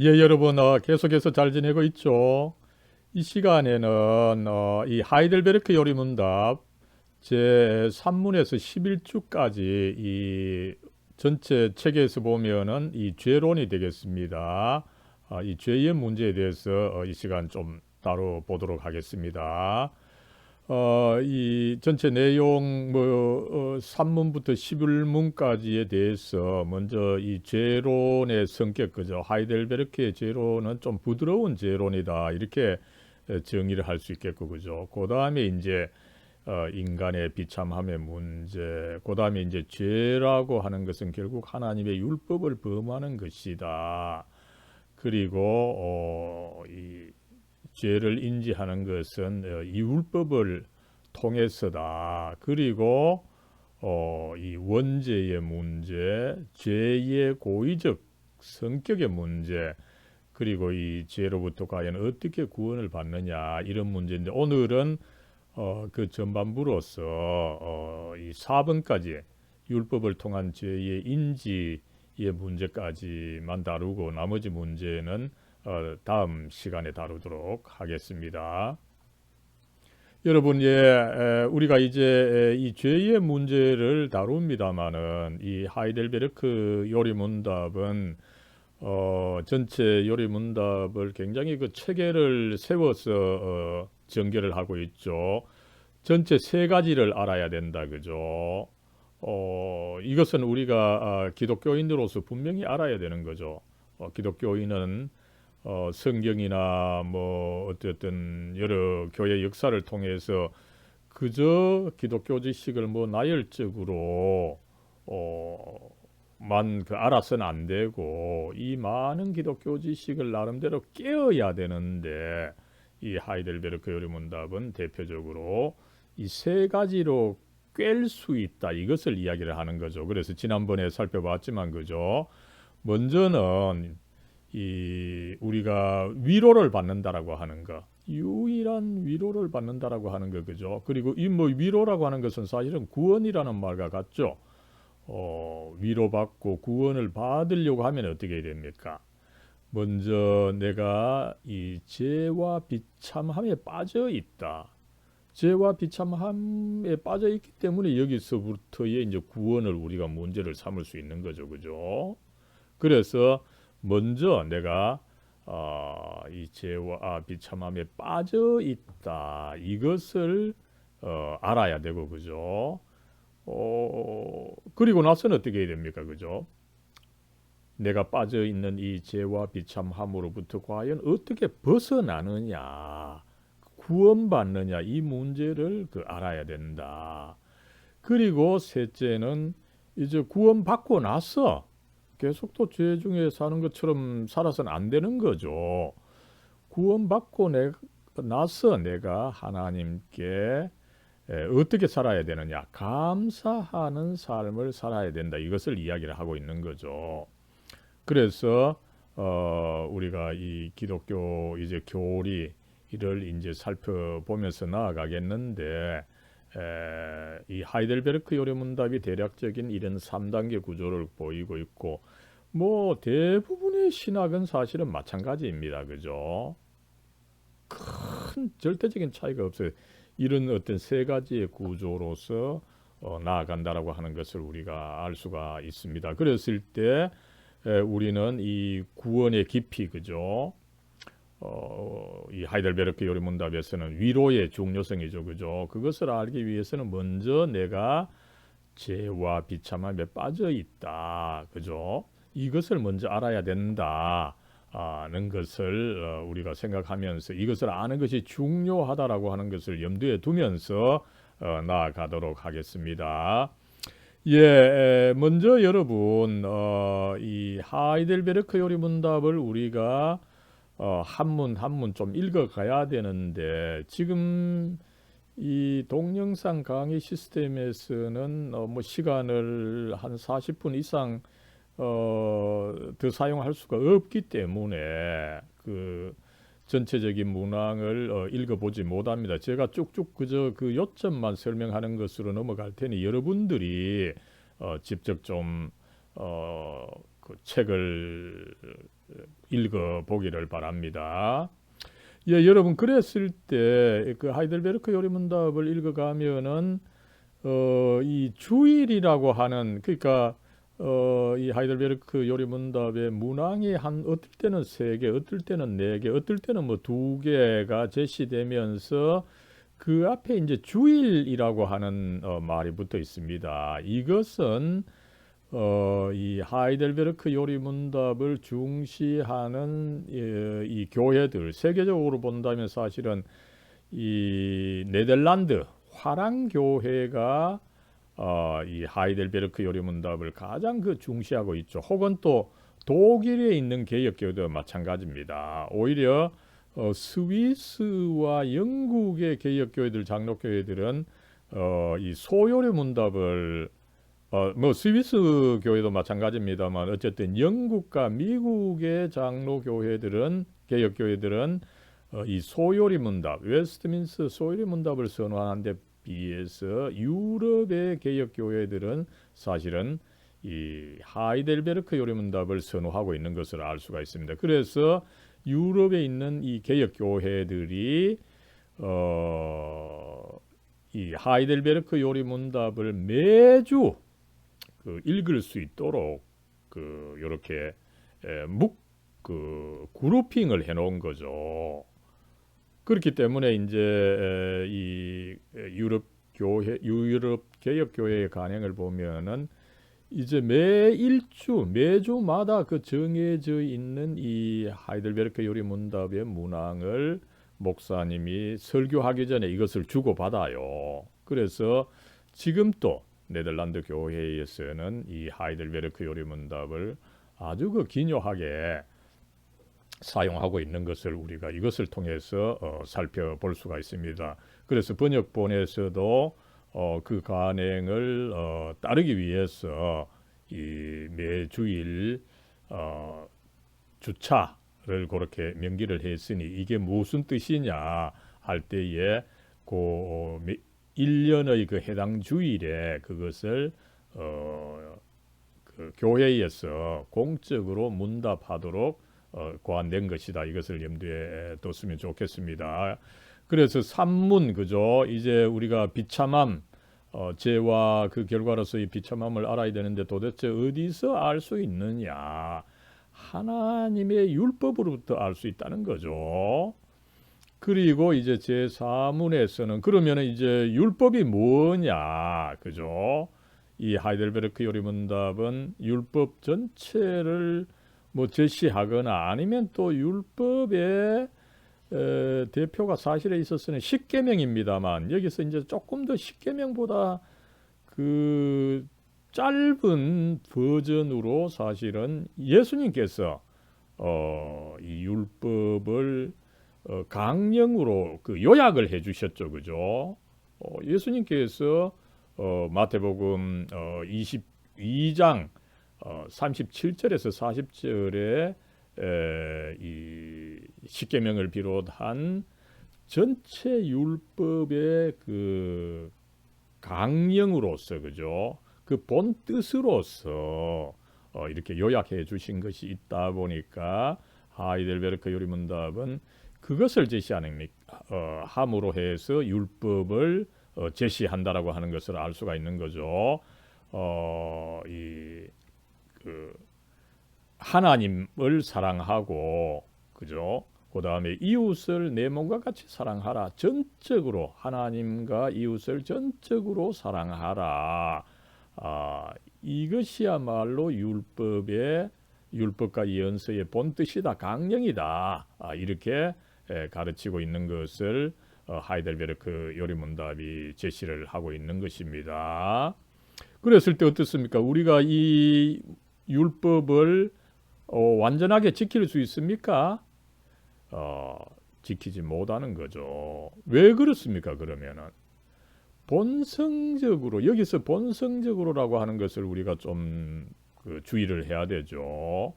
예, 여러분, 계속해서 잘 지내고 있죠? 이 시간에는 이 하이델베르크 요리문답 제3문에서 11주까지 이 전체 책에서 보면은 이 죄론이 되겠습니다. 이 죄의 문제에 대해서 이 시간 좀 다뤄보도록 하겠습니다. 이 전체 내용 산문부터 11문까지에 대해서 먼저 이 제론의 성격 그죠. 하이델베르크의 제론은 좀 부드러운 제론이다 이렇게 정의를 할 수 있겠고 그죠. 그 다음에 이제 인간의 비참함의 문제, 그 다음에 이제 죄라고 하는 것은 결국 하나님의 율법을 범하는 것이다. 그리고 이 죄를 인지하는 것은 이 율법을 통해서다. 그리고 이 원죄의 문제, 죄의 고의적 성격의 문제, 그리고 이 죄로부터 과연 어떻게 구원을 받느냐 이런 문제인데 오늘은 그 전반부로서 이 4번까지 율법을 통한 죄의 인지의 문제까지만 다루고 나머지 문제는 다음 시간에 다루도록 하겠습니다. 여러분, 우리가 이제 이 죄의 문제를 다룹니다마는 이 하이델베르크 요리문답은 전체 요리문답을 굉장히 그 체계를 세워서 전개를 하고 있죠. 전체 세 가지를 알아야 된다, 그죠? 이것은 우리가 기독교인으로서 분명히 알아야 되는 거죠. 기독교인은 성경이나 뭐 어쨌든 여러 교회 역사를 통해서 그저 기독교 지식을 뭐 나열적으로 만 그 알아서는 안 되고 이 많은 기독교 지식을 나름대로 깨어야 되는데 이 하이델베르크 요리문답은 대표적으로 이 세 가지로 꿰일 수 있다 이것을 이야기를 하는 거죠. 그래서 지난번에 살펴봤지만 그죠. 먼저는 이 우리가 위로를 받는다라고 하는 거, 유일한 위로를 받는다라고 하는 거 그죠. 그리고 이 뭐 위로라고 하는 것은 사실은 구원이라는 말과 같죠. 위로받고 구원을 받으려고 하면 어떻게 됩니까? 먼저 내가 이 죄와 비참함에 빠져 있다. 죄와 비참함에 빠져 있기 때문에 여기서부터의 이제 구원을 우리가 문제를 삼을 수 있는 거죠, 그죠? 그래서 먼저 내가 이 죄와 비참함에 빠져 있다. 이것을 알아야 되고, 그죠? 그리고 나서는 어떻게 해야 됩니까, 그죠? 내가 빠져 있는 이 죄와 비참함으로부터 과연 어떻게 벗어나느냐, 구원받느냐 이 문제를 알아야 된다. 그리고 셋째는 이제 구원받고 나서 계속 또 죄 중에 사는 것처럼 살아서는 안 되는 거죠. 구원받고 나서 내가 하나님께 어떻게 살아야 되느냐, 감사하는 삶을 살아야 된다. 이것을 이야기를 하고 있는 거죠. 그래서 우리가 이 기독교 이제 교리를 이제 살펴보면서 나아가겠는데 이 하이델베르크 요리문답이 대략적인 이런 3단계 구조를 보이고 있고 뭐 대부분의 신학은 사실은 마찬가지입니다. 그죠? 큰 절대적인 차이가 없어요. 이런 어떤 세 가지의 구조로서 나아간다라고 하는 것을 우리가 알 수가 있습니다. 그랬을 때 우리는 이 구원의 깊이 그죠? 이 하이델베르크 요리문답에서는 위로의 중요성이죠, 그죠? 그것을 알기 위해서는 먼저 내가 죄와 비참함에 빠져 있다, 그죠? 이것을 먼저 알아야 된다. 는 것을 우리가 생각하면서 이것을 아는 것이 중요하다라고 하는 것을 염두에 두면서 나아가도록 하겠습니다. 먼저 여러분 이 하이델베르크 요리문답을 우리가 한문 한문 좀 읽어가야 되는데 지금 이 동영상 강의 시스템에서는 뭐 시간을 한 40분 이상 더 사용할 수가 없기 때문에 그 전체적인 문항을 읽어보지 못합니다. 제가 쭉쭉 그저 그 요점만 설명하는 것으로 넘어갈 테니 여러분들이 직접 좀 그 책을 읽어 보기를 바랍니다. 예, 여러분 그랬을 때 그 하이델베르크 요리문답을 읽어가면은 이 주일이라고 하는 그러니까 이 하이델베르크 요리문답의 문항이 한 어떨 때는 3개, 어떨 때는 4개, 어떨 때는 뭐 2개가 제시되면서 그 앞에 이제 주일이라고 하는 말이 붙어 있습니다. 이것은 이 하이델베르크 요리문답을 중시하는 이 교회들 세계적으로 본다면 사실은 이 네덜란드 화랑교회가 이 하이델베르크 요리문답을 가장 그 중시하고 있죠. 혹은 또 독일에 있는 개혁교회도 마찬가지입니다. 오히려 스위스와 영국의 개혁교회들 장로교회들은 이 소요리문답을 뭐 스위스 교회도 마찬가지입니다만 어쨌든 영국과 미국의 장로 교회들은 개혁 교회들은 이 소요리 문답 웨스트민스 소요리 문답을 선호하는 데 비해서 유럽의 개혁 교회들은 사실은 이 하이델베르크 요리 문답을 선호하고 있는 것을 알 수가 있습니다. 그래서 유럽에 있는 이 개혁 교회들이 이 하이델베르크 요리 문답을 매주 그 읽을 수 있도록 그 요렇게 그룹핑을 해 놓은 거죠. 그렇기 때문에 이제 이 유럽 개혁 교회의 간행을 보면은 이제 매주마다 그 정해져 있는 이 하이델베르크 요리 문답의 문항을 목사님이 설교하기 전에 이것을 주고받아요. 그래서 지금 또 네덜란드 교회에서는 이 하이델베르크 요리 문답을 아주 그 기묘하게 사용하고 있는 것을 우리가 이것을 통해서 살펴볼 수가 있습니다. 그래서 번역본에서도 그 간행을 따르기 위해서 이 매주일 주차를 그렇게 명기를 했으니 이게 무슨 뜻이냐 할 때에 그 1년의 그 해당 주일에 그것을 그 교회에서 공적으로 문답하도록 고안된 것이다. 이것을 염두에 뒀으면 좋겠습니다. 그래서 산문 그죠? 이제 우리가 비참함 죄와 그 결과로서의 비참함을 알아야 되는데 도대체 어디서 알 수 있느냐? 하나님의 율법으로부터 알 수 있다는 거죠. 그리고 이제 제4문에서는 그러면 이제 율법이 뭐냐, 그죠? 이 하이델베르크 요리문답은 율법 전체를 뭐 제시하거나 아니면 또 율법의 대표가 사실에 있었으니 십계명입니다만 여기서 이제 조금 더 십계명보다 그 짧은 버전으로 사실은 예수님께서 이 율법을 강령으로 그 요약을 해주셨죠, 그죠? 예수님께서 마태복음 22장 37절에서 40절에 이 십계명을 비롯한 전체 율법의 그 강령으로서 그죠? 그 본 뜻으로서 이렇게 요약해 주신 것이 있다 보니까 하이델베르크 요리문답은 그것을 제시하는 함으로 해서 율법을 제시한다라고 하는 것을 알 수가 있는 거죠. 하나님을 사랑하고 그죠? 그 다음에 이웃을 내 몸과 같이 사랑하라. 전적으로 하나님과 이웃을 전적으로 사랑하라. 이것이야말로 율법과 예언서의 본 뜻이다, 강령이다. 이렇게 가르치고 있는 것을 하이델베르크 요리문답이 제시를 하고 있는 것입니다. 그랬을 때 어떻습니까? 우리가 이 율법을 완전하게 지킬 수 있습니까? 지키지 못하는 거죠. 왜 그렇습니까? 그러면은 본성적으로 여기서 본성적으로라고 하는 것을 우리가 좀 그 주의를 해야 되죠.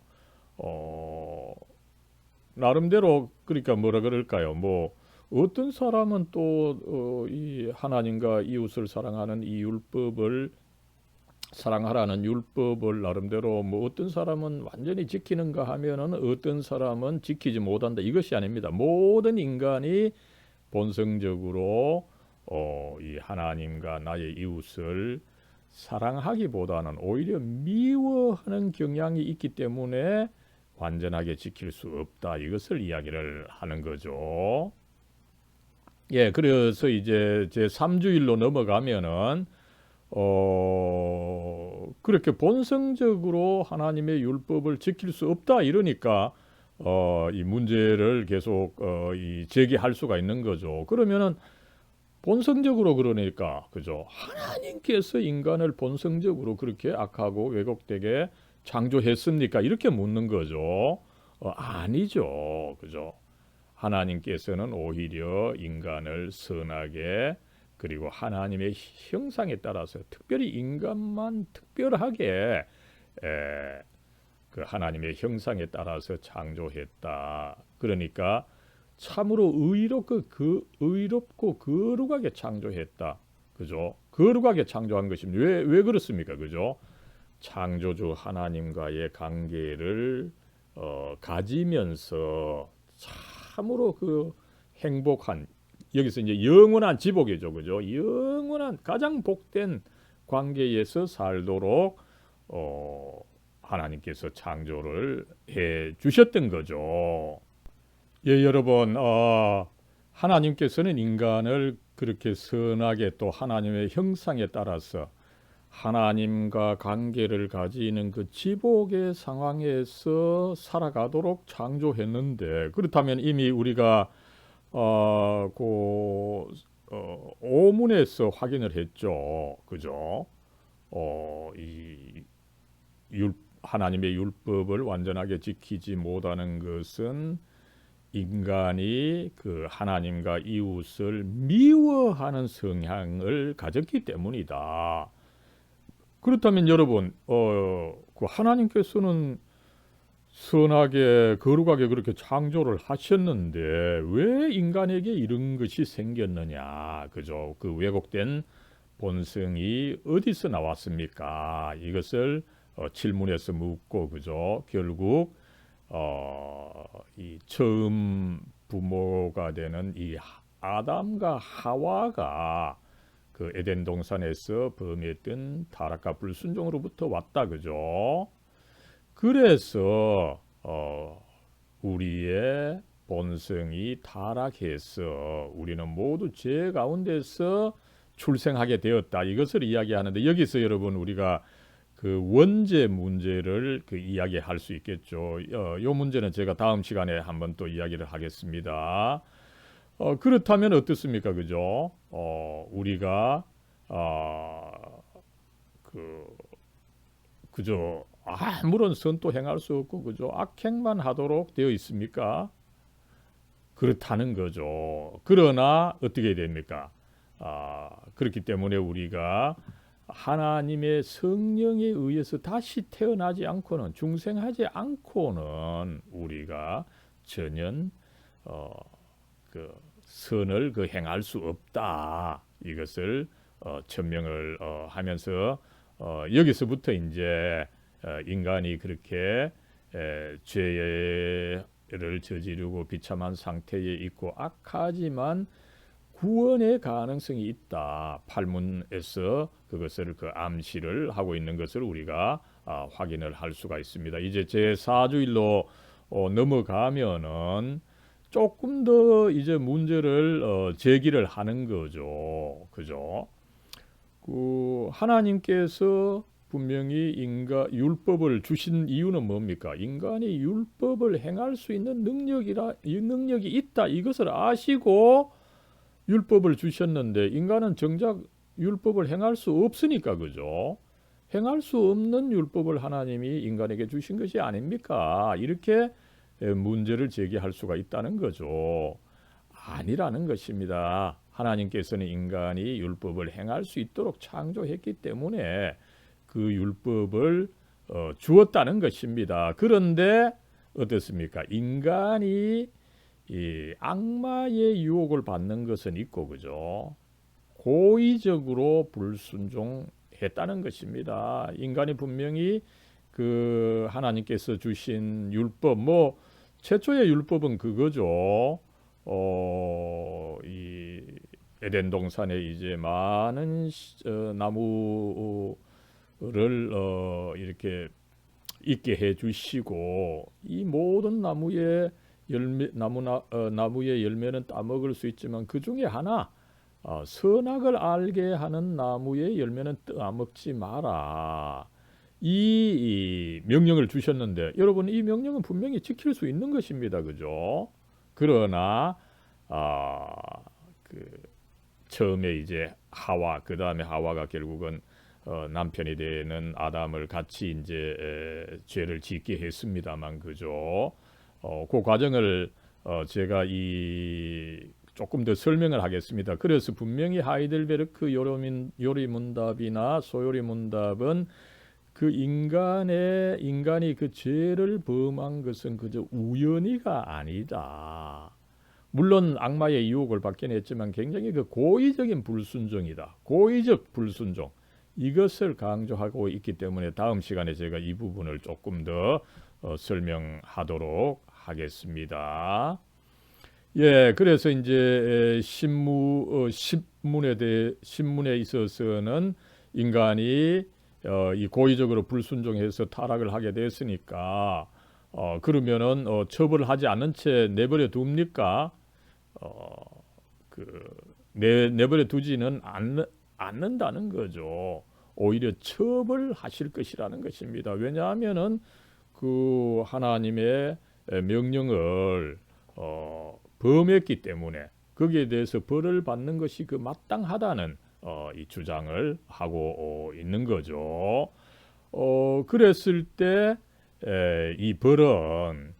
나름대로 그러니까 뭐라 그럴까요? 뭐 어떤 사람은 또 이 하나님과 이웃을 사랑하는 이 율법을 사랑하라는 율법을 나름대로 뭐 어떤 사람은 완전히 지키는가 하면은 어떤 사람은 지키지 못한다. 이것이 아닙니다. 모든 인간이 본성적으로 이 하나님과 나의 이웃을 사랑하기보다는 오히려 미워하는 경향이 있기 때문에 완전하게 지킬 수 없다. 이것을 이야기를 하는 거죠. 예, 그래서 이제 제 3주일로 넘어가면은 그렇게 본성적으로 하나님의 율법을 지킬 수 없다 이러니까 이 문제를 계속 이 제기할 수가 있는 거죠. 그러면은 본성적으로 그러니까 그죠? 하나님께서 인간을 본성적으로 그렇게 악하고 왜곡되게 창조했습니까? 이렇게 묻는 거죠. 아니죠. 그죠? 하나님께서는 오히려 인간을 선하게 그리고 하나님의 형상에 따라서 특별히 인간만 특별하게 그 하나님의 형상에 따라서 창조했다. 그러니까 참으로 의롭고 거룩하게 창조했다. 그죠? 거룩하게 창조한 것입니다. 왜 그렇습니까? 그죠? 창조주 하나님과의 관계를 가지면서 참으로 그 행복한 여기서 이제 영원한 지복이죠, 그죠? 영원한 가장 복된 관계에서 살도록 하나님께서 창조를 해 주셨던 거죠. 예, 여러분, 하나님께서는 인간을 그렇게 선하게 또 하나님의 형상에 따라서 하나님과 관계를 가지는 그 지복의 상황에서 살아가도록 창조했는데 그렇다면 이미 우리가 오문에서 확인을 했죠. 그죠? 이 하나님의 율법을 완전하게 지키지 못하는 것은 인간이 그 하나님과 이웃을 미워하는 성향을 가졌기 때문이다. 그렇다면 여러분, 그 하나님께서는 선하게 거룩하게 그렇게 창조를 하셨는데 왜 인간에게 이런 것이 생겼느냐, 그죠? 그 왜곡된 본성이 어디서 나왔습니까? 이것을 질문해서 묻고, 그죠? 결국 이 처음 부모가 되는 이 아담과 하와가 그 에덴 동산에서 범했던 타락과 불순종으로부터 왔다, 그죠? 그래서 우리의 본성이 타락해서 우리는 모두 죄 가운데서 출생하게 되었다. 이것을 이야기하는데 여기서 여러분 우리가 그 원죄 문제를 그 이야기할 수 있겠죠. 요 문제는 제가 다음 시간에 한번 또 이야기를 하겠습니다. 그렇다면 어떻습니까, 그죠? 우리가 그 그죠? 아무런 선도 행할 수 없고 그죠? 악행만 하도록 되어 있습니까? 그렇다는 거죠. 그러나 어떻게 됩니까? 그렇기 때문에 우리가 하나님의 성령에 의해서 다시 태어나지 않고는 중생하지 않고는 우리가 전혀 그 선을 그 행할 수 없다. 이것을 천명을 하면서 여기서부터 이제 인간이 그렇게 죄를 저지르고 비참한 상태에 있고 악하지만 구원의 가능성이 있다. 팔문에서 그것을 그 암시를 하고 있는 것을 우리가 확인을 할 수가 있습니다. 이제 제 4주일로 넘어가면은 조금 더 이제 문제를 제기를 하는 거죠. 그죠? 그 하나님께서 분명히 인간 율법을 주신 이유는 뭡니까? 인간이 율법을 행할 수 있는 능력이 있다. 이것을 아시고 율법을 주셨는데 인간은 정작 율법을 행할 수 없으니까 그죠? 행할 수 없는 율법을 하나님이 인간에게 주신 것이 아닙니까? 이렇게 문제를 제기할 수가 있다는 거죠. 아니라는 것입니다. 하나님께서는 인간이 율법을 행할 수 있도록 창조했기 때문에 그 율법을 주었다는 것입니다. 그런데 어떻습니까? 인간이 이 악마의 유혹을 받는 것은 있고 그죠? 고의적으로 불순종해 했다는 것입니다. 인간이 분명히 그 하나님께서 주신 율법, 뭐 최초의 율법은 그거죠. 이 에덴 동산에 이제 많은 나무를 이렇게 있게 해 주시고, 이 모든 나무의 나무의 열매는 따먹을 수 있지만 그 중에 하나, 선악을 알게 하는 나무의 열매는 따먹지 마라. 이 명령을 주셨는데, 여러분, 이 명령은 분명히 지킬 수 있는 것입니다. 그죠? 그러나 그 처음에 이제 하와, 그 다음에 하와가 결국은 남편이 되는 아담을 같이 이제 죄를 짓게 했습니다만, 그죠? 그 과정을 제가 조금 더 설명을 하겠습니다. 그래서 분명히 하이델베르크 요리문답이나 소요리문답은 그 인간이 그 죄를 범한 것은 그저 우연히가 아니다. 물론 악마의 유혹을 받긴 했지만 굉장히 그 고의적인 불순종이다. 고의적 불순종. 이것을 강조하고 있기 때문에 다음 시간에 제가 이 부분을 조금 더 설명하도록 하겠습니다. 예, 그래서 이제 신문에 있어서는 인간이 이 고의적으로 불순종해서 타락을 하게 됐으니까 그러면은 처벌하지 않는 채 내버려 둡니까? 내버려 두지는 않는다는 거죠. 오히려 처벌하실 것이라는 것입니다. 왜냐하면은 그 하나님의 명령을 범했기 때문에 거기에 대해서 벌을 받는 것이 그 마땅하다는 이 주장을 하고 있는 거죠. 그랬을 때 이 벌은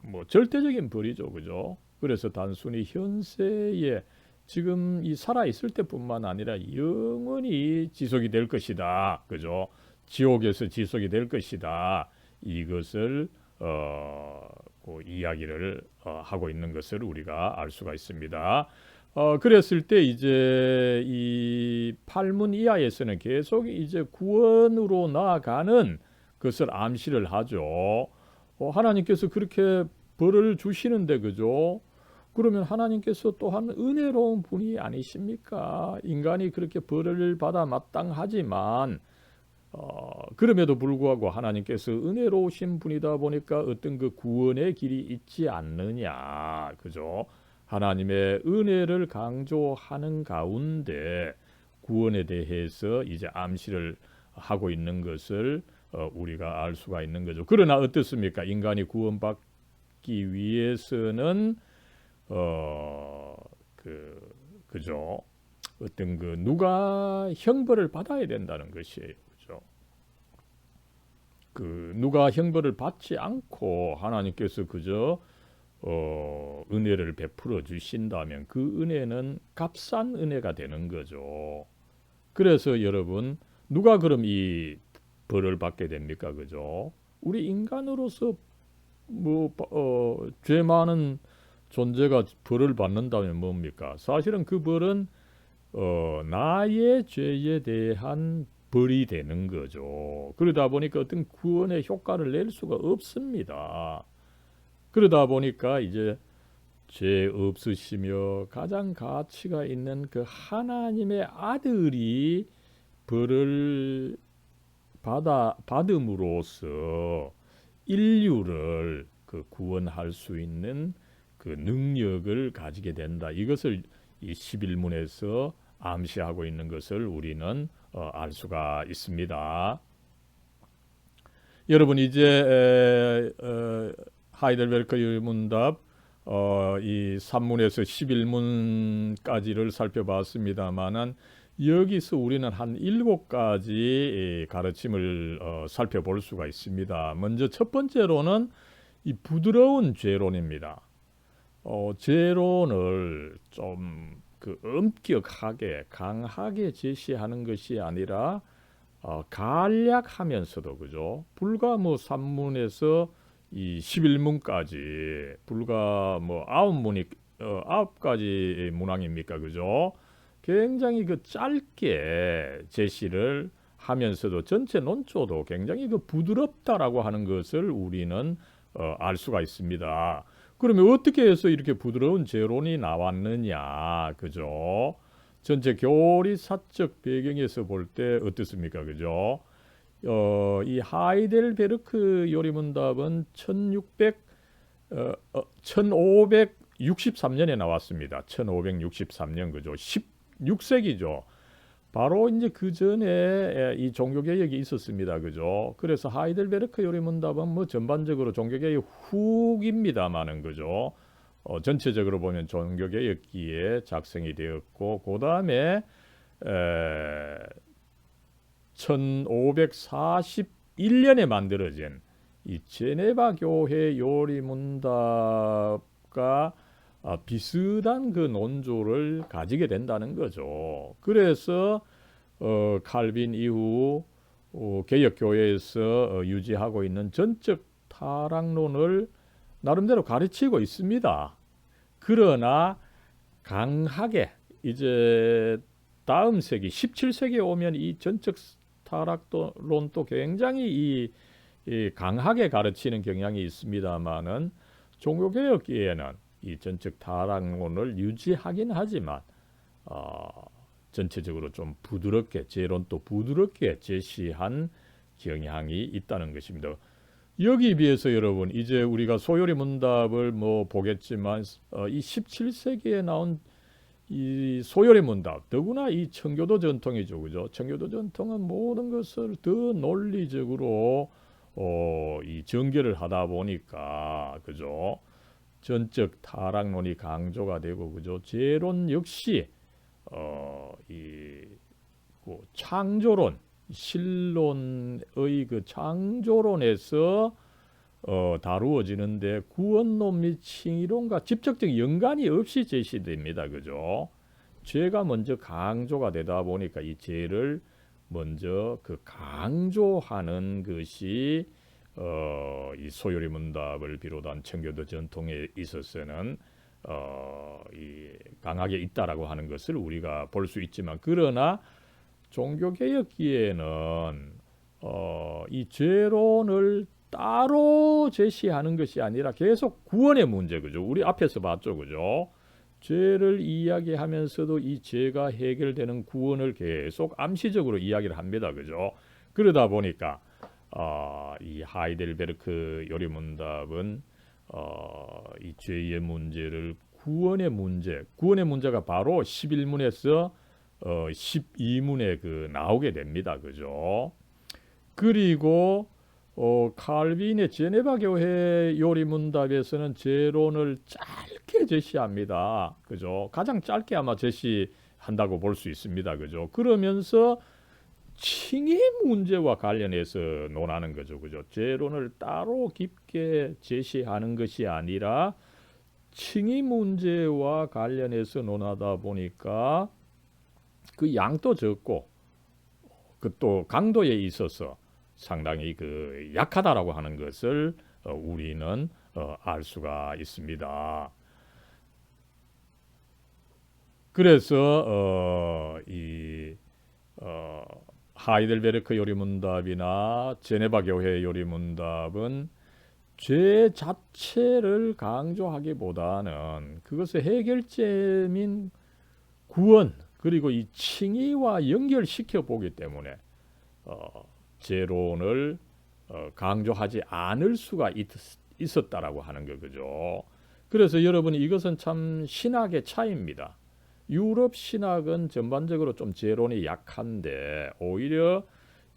뭐 절대적인 벌이죠, 그죠? 그래서 단순히 현세에 지금 이 살아 있을 때뿐만 아니라 영원히 지속이 될 것이다, 그죠? 지옥에서 지속이 될 것이다. 이것을 그 이야기를 하고 있는 것을 우리가 알 수가 있습니다. 그랬을 때 이제 이 팔문 이하에서는 계속 이제 구원으로 나아가는 것을 암시를 하죠. 하나님께서 그렇게 벌을 주시는데, 그죠? 그러면 하나님께서 또한 은혜로운 분이 아니십니까? 인간이 그렇게 벌을 받아 마땅하지만 그럼에도 불구하고 하나님께서 은혜로우신 분이다 보니까 어떤 그 구원의 길이 있지 않느냐, 그죠? 하나님의 은혜를 강조하는 가운데 구원에 대해서 이제 암시를 하고 있는 것을 우리가 알 수가 있는 거죠. 그러나 어떻습니까? 인간이 구원받기 위해서는 그죠? 어떤 그 누가 형벌을 받아야 된다는 것이에요. 그죠? 그 누가 형벌을 받지 않고 하나님께서 그저 은혜를 베풀어 주신다면 그 은혜는 값싼 은혜가 되는 거죠. 그래서 여러분, 누가 그럼 이 벌을 받게 됩니까? 그죠? 우리 인간으로서 죄 많은 존재가 벌을 받는다면 뭡니까? 사실은 그 벌은 나의 죄에 대한 벌이 되는 거죠. 그러다 보니까 어떤 구원의 효과를 낼 수가 없습니다. 그러다 보니까 이제 죄 없으시며 가장 가치가 있는 그 하나님의 아들이 벌을 받음으로써 인류를 그 구원할 수 있는 그 능력을 가지게 된다. 이것을 이 11문에서 암시하고 있는 것을 우리는 알 수가 있습니다. 여러분, 이제 하이델베르크 유문답 이 3문에서 11문까지를 살펴봤습니다만은 여기서 우리는 한 7가지 가르침을 살펴볼 수가 있습니다. 먼저 첫 번째로는 이 부드러운 죄론입니다. 죄론을 좀 그 엄격하게 강하게 제시하는 것이 아니라 간략하면서도, 그죠? 불과 뭐 3문에서 이 11문까지 불과 뭐 9가지 문항입니까, 그죠? 굉장히 그 짧게 제시를 하면서도 전체 논조도 굉장히 그 부드럽다라고 하는 것을 우리는 알 수가 있습니다. 그러면 어떻게 해서 이렇게 부드러운 제론이 나왔느냐, 그죠? 전체 교리사적 배경에서 볼 때 어떻습니까, 그죠? 이 하이델베르크 요리문답은 1563년에 나왔습니다. 1563년, 그죠? 16세기죠. 바로 이제 그 전에 이 종교개혁이 있었습니다. 그죠? 그래서 하이델베르크 요리문답은 뭐 전반적으로 종교개혁 후기입니다만은, 그죠? 전체적으로 보면 종교개혁기에 작성이 되었고, 그 다음에 1541년에 만들어진 이 제네바 교회 요리문답과 비슷한 그 논조를 가지게 된다는 거죠. 그래서 칼빈 이후 개혁교회에서 유지하고 있는 전적 타락론을 나름대로 가르치고 있습니다. 그러나 강하게 이제 다음 세기 17세기에 오면 이 전적 타락론도 굉장히 이 강하게 가르치는 경향이 있습니다만은 종교개혁기에는 이 전적 타락론을 유지하긴 하지만 전체적으로 좀 부드럽게 제론도 부드럽게 제시한 경향이 있다는 것입니다. 여기에 비해서 여러분 이제 우리가 소요리 문답을 뭐 보겠지만 이 17세기에 나온 이 소요리 문답 더구나 이 청교도 전통이죠, 그죠? 청교도 전통은 모든 것을 더 논리적으로 이 전개를 하다 보니까, 그죠? 전적 타락론이 강조가 되고, 그죠? 제론 역시 그 창조론, 신론의 그 창조론에서 다루어지는데 구원론 및 칭의론과 직접적 연관이 없이 제시됩니다. 그죠? 죄가 먼저 강조가 되다 보니까 이 죄를 먼저 그 강조하는 것이 이 소요리 문답을 비롯한 청교도 전통에 있어서는 이 강하게 있다라고 하는 것을 우리가 볼 수 있지만, 그러나 종교개혁기에는 이 죄론을 따로 제시하는 것이 아니라 계속 구원의 문제, 그죠? 우리 앞에서 봤죠, 그죠? 죄를 이야기하면서도 이 죄가 해결되는 구원을 계속 암시적으로 이야기를 합니다, 그죠? 그러다 보니까 이 하이델베르크 요리문답은 이 죄의 문제를 구원의 문제가 바로 11문에서 12문에 그 나오게 됩니다, 그죠? 그리고 칼빈의 제네바 교회 요리문답에서는 제론을 짧게 제시합니다, 그죠? 가장 짧게 아마 제시한다고 볼 수 있습니다, 그죠? 그러면서 칭의 문제와 관련해서 논하는 거죠, 그죠? 제론을 따로 깊게 제시하는 것이 아니라 칭의 문제와 관련해서 논하다 보니까 그 양도 적고 그 또 강도에 있어서 상당히 그 약하다라고 하는 것을 우리는 알 수가 있습니다. 그래서 하이델베르크 요리문답이나 제네바 교회 요리문답은 죄 자체를 강조하기보다는 그것의 해결점인 구원 그리고 이 칭의와 연결시켜 보기 때문에 제론을 강조하지 않을 수가 있었다라고 하는 거죠. 그래서 여러분 이것은 참 신학의 차이입니다. 유럽 신학은 전반적으로 좀 제론이 약한데 오히려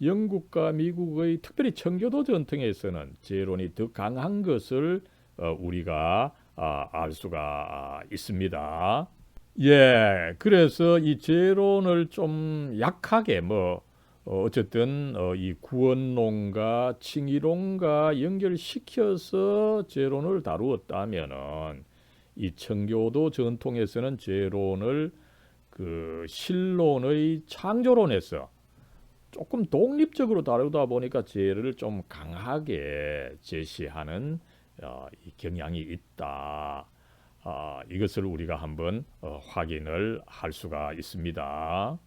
영국과 미국의 특별히 청교도 전통에서는 제론이 더 강한 것을 우리가 알 수가 있습니다. 예, 그래서 이 제론을 좀 약하게 어쨌든 이 구원론과 칭의론과 연결시켜서 제론을 다루었다면은 이 청교도 전통에서는 제론을 그 신론의 창조론에서 조금 독립적으로 다루다 보니까 죄를 좀 강하게 제시하는 이 경향이 있다. 이것을 우리가 한번 확인을 할 수가 있습니다.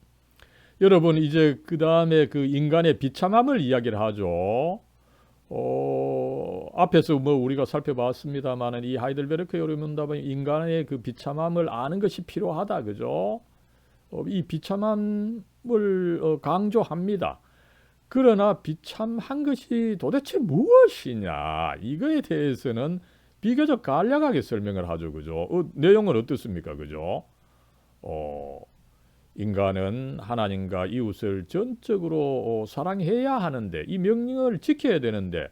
여러분 이제 그 다음에 그 인간의 비참함을 이야기를 하죠. 앞에서 뭐 우리가 살펴봤습니다만은 이 하이델베르크 요리문답은 인간의 그 비참함을 아는 것이 필요하다, 그죠? 이 비참함을 강조합니다. 그러나 비참한 것이 도대체 무엇이냐, 이거에 대해서는 비교적 간략하게 설명을 하죠, 그죠? 내용은 어떻습니까, 그죠? 인간은 하나님과 이웃을 전적으로 사랑해야 하는데, 이 명령을 지켜야 되는데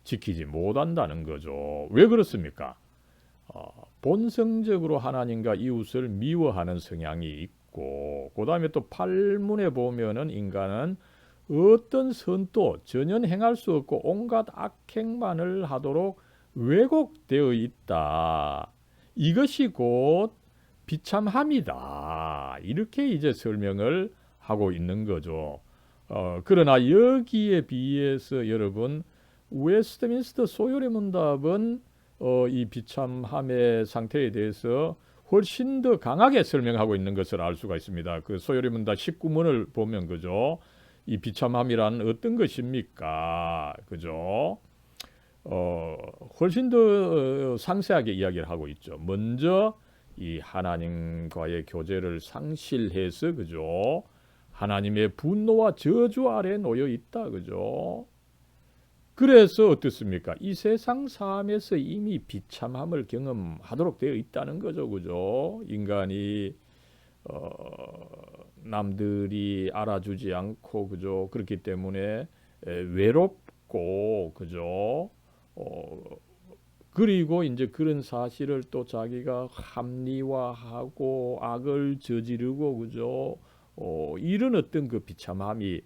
지키지 못한다는 거죠. 왜 그렇습니까? 본성적으로 하나님과 이웃을 미워하는 성향이 있고, 그 다음에 또 팔문에 보면은 인간은 어떤 선도 전혀 행할 수 없고 온갖 악행만을 하도록 왜곡되어 있다. 이것이 곧 비참함이다. 이렇게 이제 설명을 하고 있는 거죠. 그러나 여기에 비해서 여러분 웨스트민스터 소요리 문답은 이 비참함의 상태에 대해서 훨씬 더 강하게 설명하고 있는 것을 알 수가 있습니다. 그 소요리 문답 19문을 보면 그죠? 이 비참함이란 어떤 것입니까? 그죠? 훨씬 더 상세하게 이야기를 하고 있죠. 먼저 이 하나님과의 교제를 상실해서 그죠? 하나님의 분노와 저주 아래 놓여 있다, 그죠? 그래서 어떻습니까? 이 세상 삶에서 이미 비참함을 경험하도록 되어 있다는 거죠, 그죠? 인간이 남들이 알아주지 않고 그죠? 그렇기 때문에 외롭고 그죠? 그리고 이제 그런 사실을 또 자기가 합리화하고 악을 저지르고 그죠? 이런 어떤 그 비참함이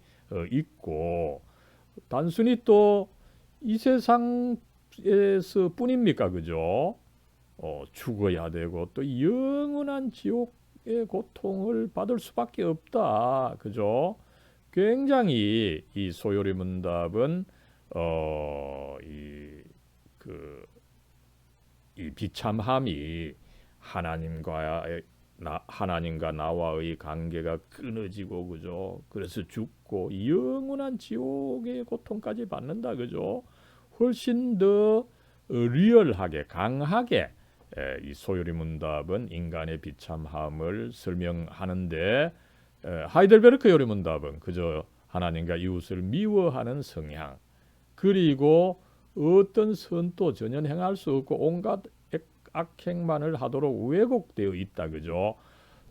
있고, 단순히 또 이 세상에서 뿐입니까, 그죠? 죽어야 되고 또 영원한 지옥의 고통을 받을 수밖에 없다, 그죠? 굉장히 이 소요리 문답은 이 비참함이 하나님과 나와의 관계가 끊어지고 그죠? 그래서 죽고 영원한 지옥의 고통까지 받는다, 그죠? 훨씬 더 리얼하게 강하게 이 소요리 문답은 인간의 비참함을 설명하는데, 하이델베르크 요리 문답은 그저 하나님과 이웃을 미워하는 성향, 그리고 어떤 선도 전혀 행할 수 없고 온갖 악행만을 하도록 왜곡되어 있다, 그죠?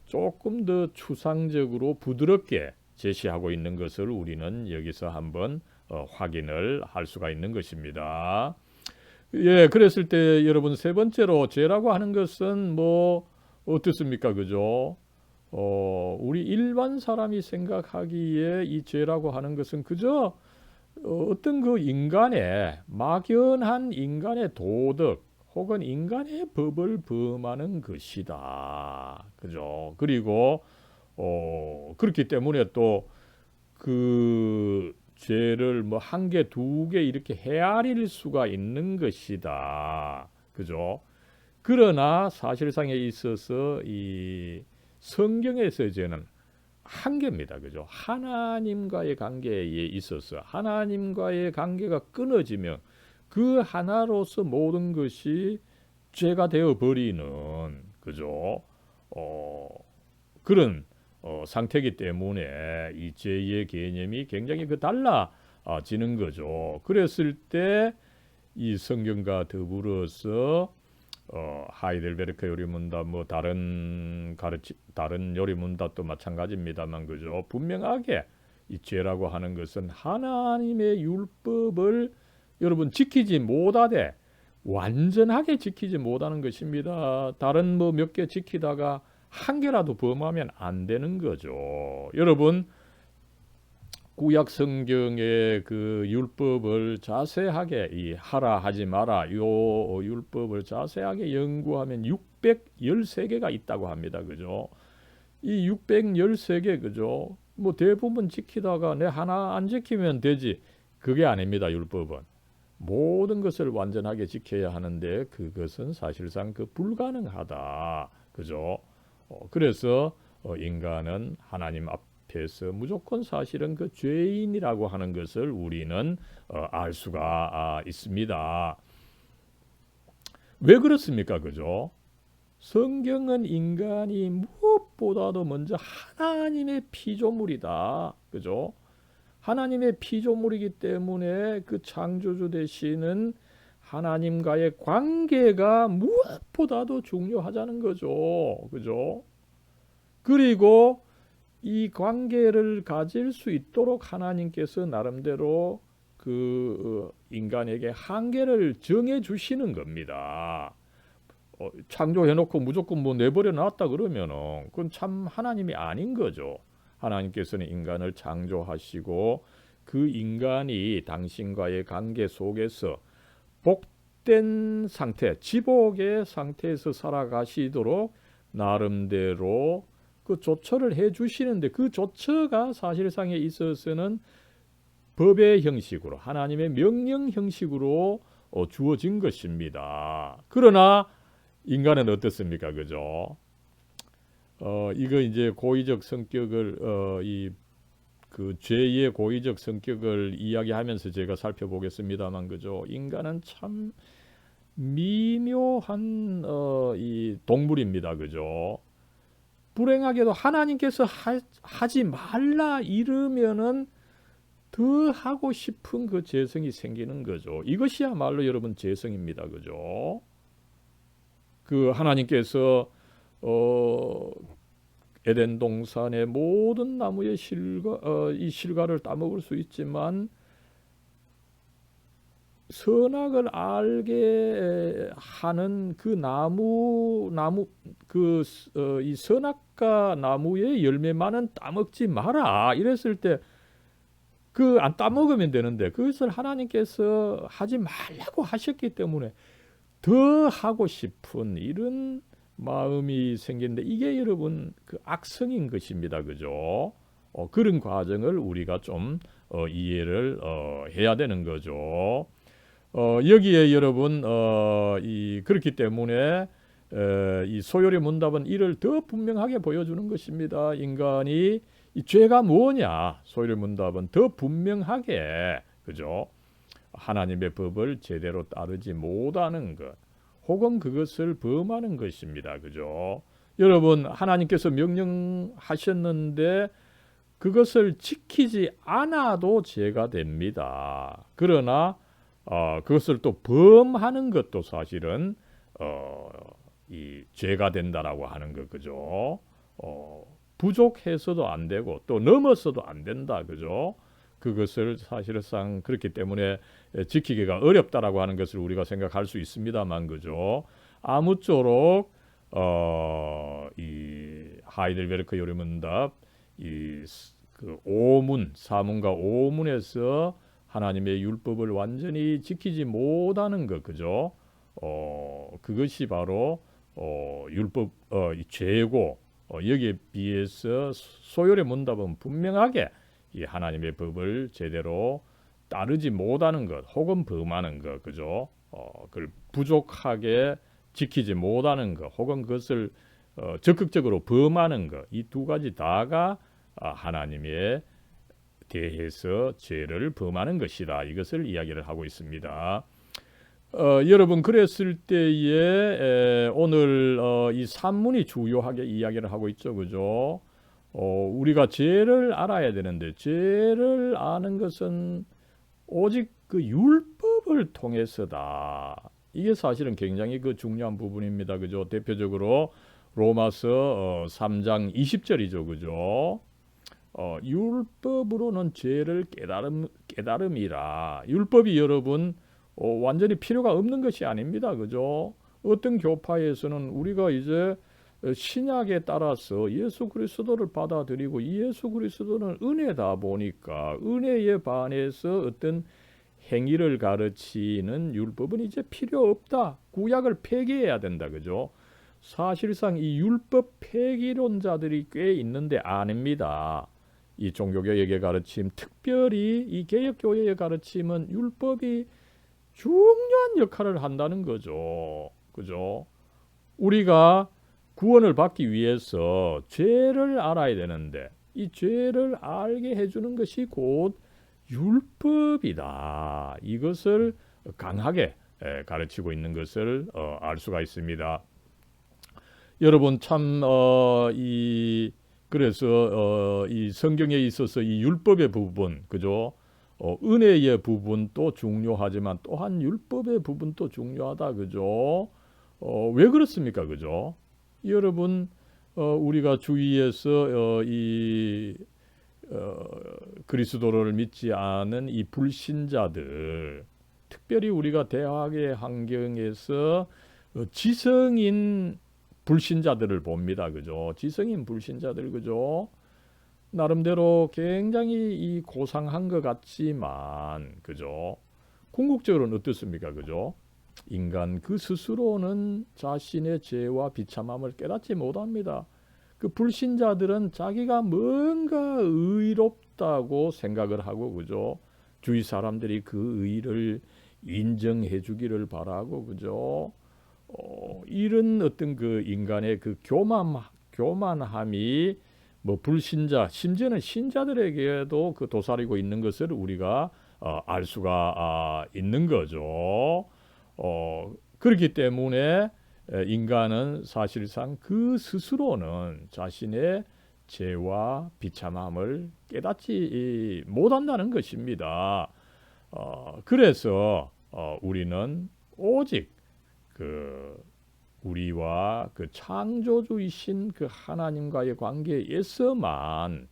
조금 더 추상적으로 부드럽게 제시하고 있는 것을 우리는 여기서 한번 확인을 할 수가 있는 것입니다. 예, 그랬을 때 여러분 세 번째로 죄라고 하는 것은 뭐 어떻습니까, 그죠? 우리 일반 사람이 생각하기에 이 죄라고 하는 것은 그저 어떤 그 인간의 막연한 인간의 도덕 혹은 인간의 법을 범하는 것이다, 그죠? 그리고 그렇기 때문에 또 그 죄를 뭐 한 개, 두 개 이렇게 헤아릴 수가 있는 것이다, 그죠? 그러나 사실상에 있어서 이 성경에서 죄는 한계입니다, 그죠? 하나님과의 관계에 있어서 하나님과의 관계가 끊어지면 그 하나로서 모든 것이 죄가 되어 버리는, 그죠? 그런 상태이기 때문에 이 죄의 개념이 굉장히 달라지는 거죠. 그랬을 때 이 성경과 더불어서 하이델베르크 요리문답 뭐 다른 요리문답도 마찬가지입니다만 그죠? 분명하게 이 죄라고 하는 것은 하나님의 율법을 여러분 지키지 못하되 완전하게 지키지 못하는 것입니다. 다른 뭐 몇 개 지키다가 한 개라도 범하면 안 되는 거죠. 여러분 구약 성경의 그 율법을 자세하게 이 하라 하지 마라 요 율법을 자세하게 연구하면 613개가 있다고 합니다. 그죠? 이 613개 그죠? 뭐 대부분 지키다가 내 하나 안 지키면 되지. 그게 아닙니다. 율법은 모든 것을 완전하게 지켜야 하는데 그것은 사실상 그 불가능하다. 그죠? 그래서 인간은 하나님 앞에서 무조건 사실은 그 죄인이라고 하는 것을 우리는 알 수가 있습니다. 왜 그렇습니까? 그죠? 성경은 인간이 무엇보다도 먼저 하나님의 피조물이다. 그죠? 하나님의 피조물이기 때문에 그 창조주 되시는 하나님과의 관계가 무엇보다도 중요하다는 거죠. 그죠? 그리고 이 관계를 가질 수 있도록 하나님께서 나름대로 그 인간에게 한계를 정해 주시는 겁니다. 창조해놓고 무조건 뭐 내버려 놨다 그러면은 그건 참 하나님이 아닌 거죠. 하나님께서는 인간을 창조하시고 그 인간이 당신과의 관계 속에서 복된 상태, 지복의 상태에서 살아가시도록 나름대로 그 조처를 해 주시는데 그 조처가 사실상에 있어서는 법의 형식으로 하나님의 명령 형식으로 주어진 것입니다. 그러나 인간은 어떻습니까? 그죠? 이거 이제 고의적 성격을 그 죄의 고의적 성격을 이야기하면서 제가 살펴보겠습니다만 그죠? 인간은 참 미묘한 이 동물입니다. 그죠? 불행하게도 하나님께서 하지 말라 이러면은 더 하고 싶은 그 죄성이 생기는 거죠. 이것이야말로 여러분 죄성입니다. 그죠? 그 하나님께서 에덴 동산의 모든 나무의 이 실과를 따먹을 수 있지만 선악을 알게 하는 그 이 선악과 나무의 열매만은 따먹지 마라 이랬을 때 그 안 따먹으면 되는데 그것을 하나님께서 하지 말라고 하셨기 때문에 더 하고 싶은 이런 마음이 생기는데 이게 여러분 그 악성인 것입니다. 그죠? 그런 과정을 우리가 좀 이해를 해야 되는 거죠. 여기에 여러분 그렇기 때문에 이 소요리 문답은 이를 더 분명하게 보여주는 것입니다. 인간이 이 죄가 뭐냐? 소요리 문답은 더 분명하게 그죠? 하나님의 법을 제대로 따르지 못하는 것, 혹은 그것을 범하는 것입니다. 그죠? 여러분 하나님께서 명령하셨는데 그것을 지키지 않아도 죄가 됩니다. 그러나 그것을 또 범하는 것도 사실은 이 죄가 된다라고 하는 것 그죠? 부족해서도 안 되고 또 넘어서도 안 된다 그죠? 그것을 사실상 그렇기 때문에 지키기가 어렵다라고 하는 것을 우리가 생각할 수 있습니다만 그죠? 아무쪼록 이 하이델베르크 요리문답 그 오문 사문과 오문에서 하나님의 율법을 완전히 지키지 못하는 것 그죠? 그것이 바로 율법 이 죄고 여기에 비해서 소요리 문답은 분명하게 이 하나님의 법을 제대로 따르지 못하는 것 혹은 범하는 것 그죠? 그걸 부족하게 지키지 못하는 것 혹은 그것을 적극적으로 범하는 것 이 두 가지 다가 하나님에 대해서 죄를 범하는 것이다. 이것을 이야기를 하고 있습니다. 여러분 그랬을 때에 오늘 이 산문이 주요하게 이야기를 하고 있죠. 그죠? 우리가 죄를 알아야 되는데 죄를 아는 것은 오직 그 율법을 통해서다. 이게 사실은 굉장히 그 중요한 부분입니다. 그죠? 대표적으로 로마서 3장 20절이죠. 그죠? 율법으로는 죄를 깨달음이라. 율법이 여러분 완전히 필요가 없는 것이 아닙니다. 그죠? 어떤 교파에서는 우리가 이제 신약에 따라서 예수 그리스도를 받아들이고 이 예수 그리스도는 은혜다 보니까 은혜에 반해서 어떤 행위를 가르치는 율법은 이제 필요 없다. 구약을 폐기해야 된다. 그죠? 사실상 이 율법 폐기론자들이 꽤 있는데 아닙니다. 이 종교개혁의 가르침, 특별히 이 개혁교회의 가르침은 율법이 중요한 역할을 한다는 거죠. 그죠? 우리가 구원을 받기 위해서 죄를 알아야 되는데 이 죄를 알게 해주는 것이 곧 율법이다. 이것을 강하게 가르치고 있는 것을 알 수가 있습니다. 여러분 그래서 이 성경에 있어서 이 율법의 부분, 그죠? 은혜의 부분도 중요하지만 또한 율법의 부분도 중요하다, 그죠? 왜 그렇습니까, 그죠? 여러분, 우리가 주위에서 그리스도를 믿지 않은 이 불신자들, 특별히 우리가 대학의 환경에서 지성인 불신자들을 봅니다. 그죠? 지성인 불신자들, 그죠? 나름대로 굉장히 이 고상한 것 같지만, 그죠? 궁극적으로는 어떻습니까? 그죠? 인간 그 스스로는 자신의 죄와 비참함을 깨닫지 못합니다. 그 불신자들은 자기가 뭔가 의롭다고 생각을 하고, 그죠? 주위 사람들이 그 의를 인정해 주기를 바라고, 그죠? 이런 어떤 그 인간의 그 교만함이 뭐 불신자, 심지어는 신자들에게도 그 도사리고 있는 것을 우리가 알 수가 있는 거죠. 그렇기 때문에 인간은 사실상 그 스스로는 자신의 죄와 비참함을 깨닫지 못한다는 것입니다. 그래서 우리는 오직 그 우리와 그 창조주이신 그 하나님과의 관계에서만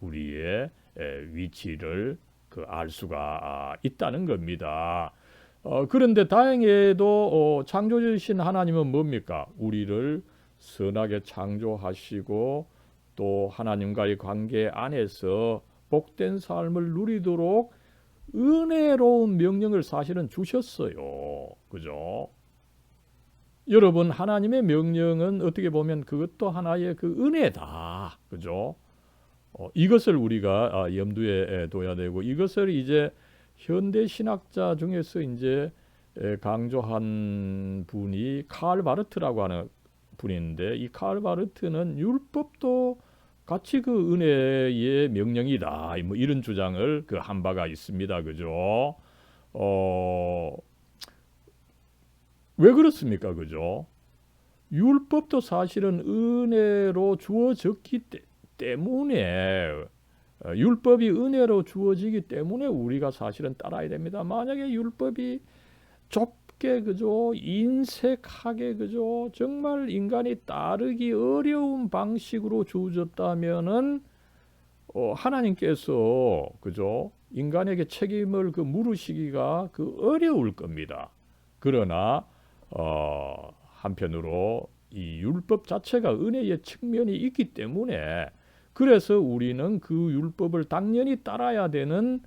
우리의 위치를 알 수가 있다는 겁니다. 그런데 다행히도 창조주이신 하나님은 뭡니까? 우리를 선하게 창조하시고 또 하나님과의 관계 안에서 복된 삶을 누리도록 은혜로운 명령을 사실은 주셨어요. 그죠? 여러분, 하나님의 명령은 어떻게 보면 그것도 하나의 그 은혜다. 그죠? 이것을 우리가 염두에 둬야 되고, 이것을 이제 현대 신학자 중에서 이제 강조한 분이 칼 바르트라고 하는 분인데, 이 칼 바르트는 율법도 같이 그 은혜의 명령이다. 뭐 이런 주장을 그 한 바가 있습니다. 그죠? 왜 그렇습니까? 그죠? 율법도 사실은 은혜로 주어졌기 때문에 율법이 은혜로 주어지기 때문에 우리가 사실은 따라야 됩니다. 만약에 율법이 좁게 그죠? 인색하게 그죠? 정말 인간이 따르기 어려운 방식으로 주어졌다면은 하나님께서 그죠? 인간에게 책임을 그 물으시기가 그 어려울 겁니다. 그러나 한편으로 이 율법 자체가 은혜의 측면이 있기 때문에 그래서 우리는 그 율법을 당연히 따라야 되는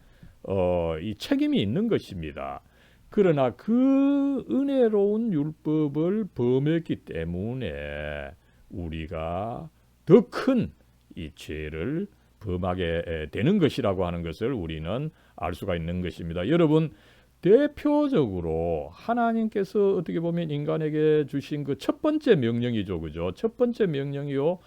이 책임이 있는 것입니다. 그러나 그 은혜로운 율법을 범했기 때문에 우리가 더 큰 이 죄를 범하게 되는 것이라고 하는 것을 우리는 알 수가 있는 것입니다. 여러분, 대표적으로 하나님께서 어떻게 보면 인간에게 주신 그 첫 번째 명령이죠. 그죠? 첫 번째 명령이요.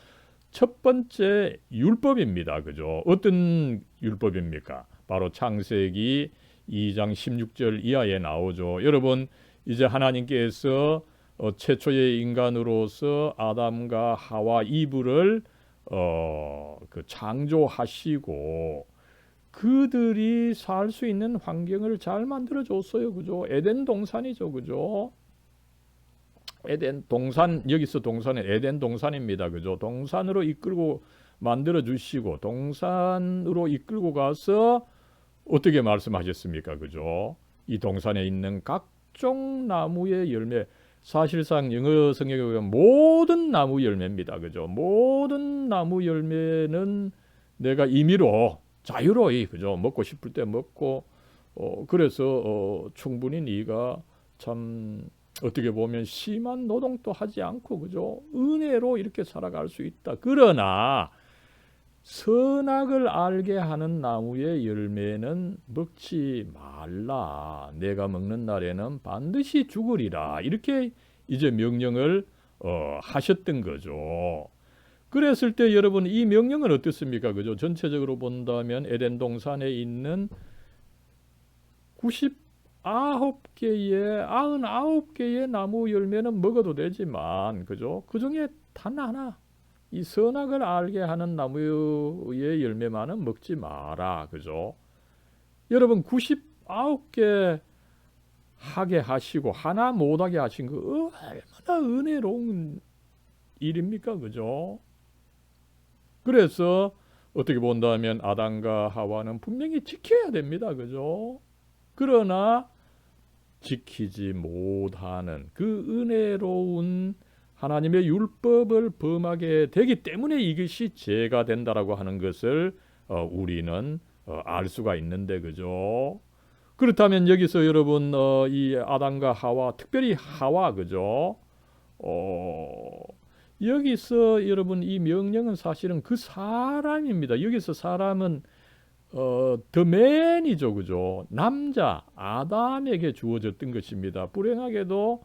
첫 번째 율법입니다. 그죠? 어떤 율법입니까? 바로 창세기 2장 16절 이하에 나오죠. 여러분, 이제 하나님께서 최초의 인간으로서 아담과 하와 이브를 그 창조하시고 그들이 살 수 있는 환경을 잘 만들어 줬어요. 그죠? 에덴 동산이죠. 그죠? 에덴 동산, 여기서 동산은 에덴 동산입니다. 그죠? 동산으로 이끌고 만들어 주시고 동산으로 이끌고 가서 어떻게 말씀하셨습니까? 그죠? 이 동산에 있는 각종 나무의 열매, 사실상 영어 성경에 보면 모든 나무 열매입니다. 그죠? 모든 나무 열매는 내가 임의로 자유로이 그죠? 먹고 싶을 때 먹고 그래서 충분히 네가 참 어떻게 보면 심한 노동도 하지 않고 그죠? 은혜로 이렇게 살아갈 수 있다. 그러나 선악을 알게 하는 나무의 열매는 먹지 말라. 내가 먹는 날에는 반드시 죽으리라. 이렇게 이제 명령을 하셨던 거죠. 그랬을 때 여러분 이 명령은 어떻습니까? 그죠? 전체적으로 본다면 에덴 동산에 있는 99개의 나무 열매는 먹어도 되지만 그죠? 그중에 단 하나 이 선악을 알게 하는 나무의 열매만은 먹지 마라. 그죠? 여러분 99개 하게 하시고 하나 못하게 하신 거 얼마나 은혜로운 일입니까? 그죠? 그래서 어떻게 본다면 아담과 하와는 분명히 지켜야 됩니다. 그죠? 그러나 지키지 못하는 그 은혜로운 하나님의 율법을 범하게 되기 때문에 이것이 죄가 된다라고 하는 것을 우리는 알 수가 있는데 그죠? 그렇다면 여기서 여러분 이 아담과 하와 특별히 하와 그죠? 여기서 여러분 이 명령은 사실은 그 사람입니다. 여기서 사람은 the man이죠, 그죠? 남자 아담에게 주어졌던 것입니다. 불행하게도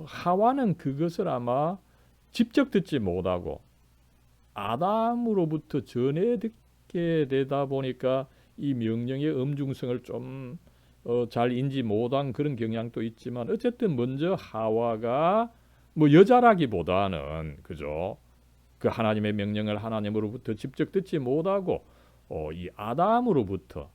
하와는 그것을 아마 직접 듣지 못하고 아담으로부터 전해 듣게 되다 보니까 이 명령의 엄중성을 좀 잘 인지 못한 그런 경향도 있지만 어쨌든 먼저 하와가 뭐 여자라기보다는 그죠? 그 하나님의 명령을 하나님으로부터 직접 듣지 못하고 이 아담으로부터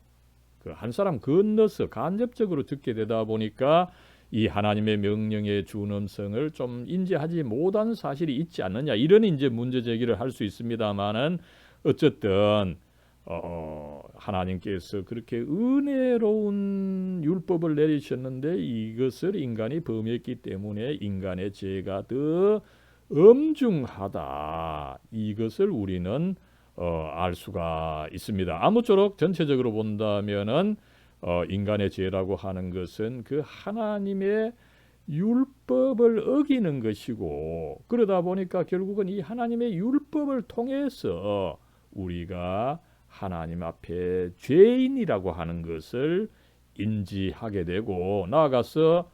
그 한 사람 건너서 간접적으로 듣게 되다 보니까 이 하나님의 명령의 준엄성을 좀 인지하지 못한 사실이 있지 않느냐 이런 이제 문제 제기를 할 수 있습니다만은 어쨌든 하나님께서 그렇게 은혜로운 율법을 내리셨는데 이것을 인간이 범했기 때문에 인간의 죄가 더 엄중하다. 이것을 우리는 알 수가 있습니다. 아무쪼록 전체적으로 본다면은 인간의 죄라고 하는 것은 그 하나님의 율법을 어기는 것이고 그러다 보니까 결국은 이 하나님의 율법을 통해서 우리가 하나님 앞에 죄인이라고 하는 것을 인지하게 되고 나아가서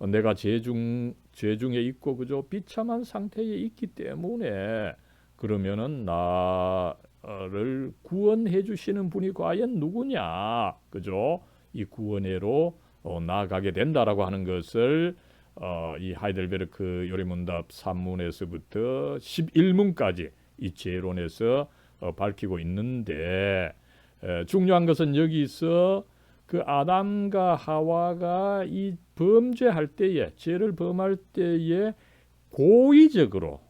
내가 죄 중에 있고 그죠 비참한 상태에 있기 때문에 그러면은 나를 구원해 주시는 분이 과연 누구냐 그죠 이 구원회로 나아가게 된다라고 하는 것을 이 하이델베르크 요리문답 산문에서부터 11문까지 이 죄론에서 밝히고 있는데 중요한 것은 여기서 그 아담과 하와가 이 범죄할 때에 죄를 범할 때에 고의적으로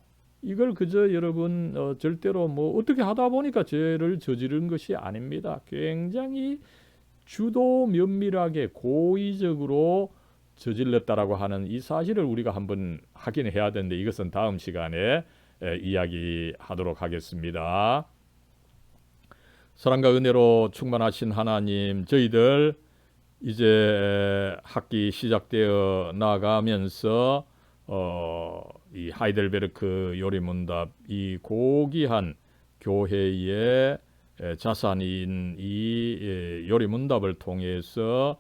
이걸 그저 여러분 절대로 뭐 어떻게 하다 보니까 죄를 저지른 것이 아닙니다. 굉장히 주도 면밀하게 고의적으로 저질렀다라고 하는 이 사실을 우리가 한번 확인해야 되는데 이것은 다음 시간에 이야기하도록 하겠습니다. 사랑과 은혜로 충만하신 하나님, 저희들 이제 학기 시작되어 나가면서 이 하이델베르크 요리문답 이 고귀한 교회의 자산인 이 요리문답을 통해서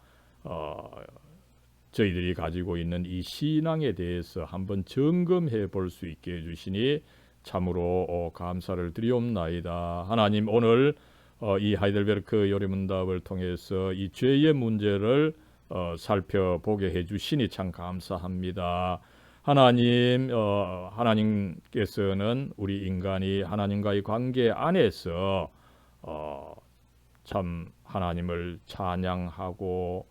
저희들이 가지고 있는 이 신앙에 대해서 한번 점검해 볼 수 있게 해주시니 참으로 감사를 드리옵나이다. 하나님 오늘 이 하이델베르크 요리문답을 통해서 이 죄의 문제를 살펴보게 해주시니 참 감사합니다. 하나님, 하나님께서는 우리 인간이 하나님과의 관계 안에서 참 하나님을 찬양하고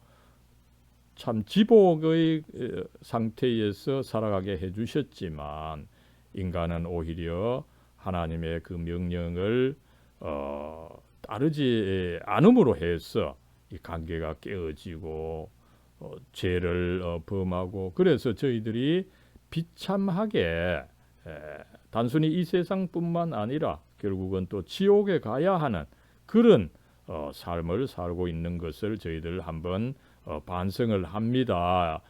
참 지복의 상태에서 살아가게 해주셨지만 인간은 오히려 하나님의 그 명령을 따르지 않음으로 해서 이 관계가 깨어지고 죄를 범하고 그래서 저희들이 비참하게 단순히 이 세상뿐만 아니라 결국은 또 지옥에 가야 하는 그런 삶을 살고 있는 것을 저희들 한번 반성을 합니다.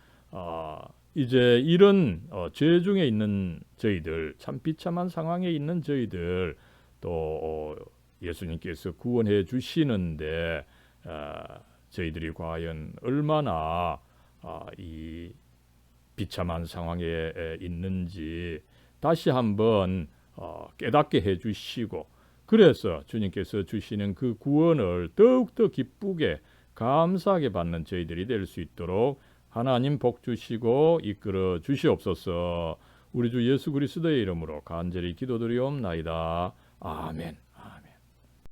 이제 이런 죄 중에 있는 저희들 참 비참한 상황에 있는 저희들 또 예수님께서 구원해 주시는데 저희들이 과연 얼마나 이 비참한 상황에 있는지 다시 한번 깨닫게 해주시고, 그래서 주님께서 주시는 그 구원을 더욱더 기쁘게 감사하게 받는 저희들이 될 수 있도록 하나님 복 주시고 이끌어 주시옵소서. 우리 주 예수 그리스도의 이름으로 간절히 기도드리옵나이다. 아멘.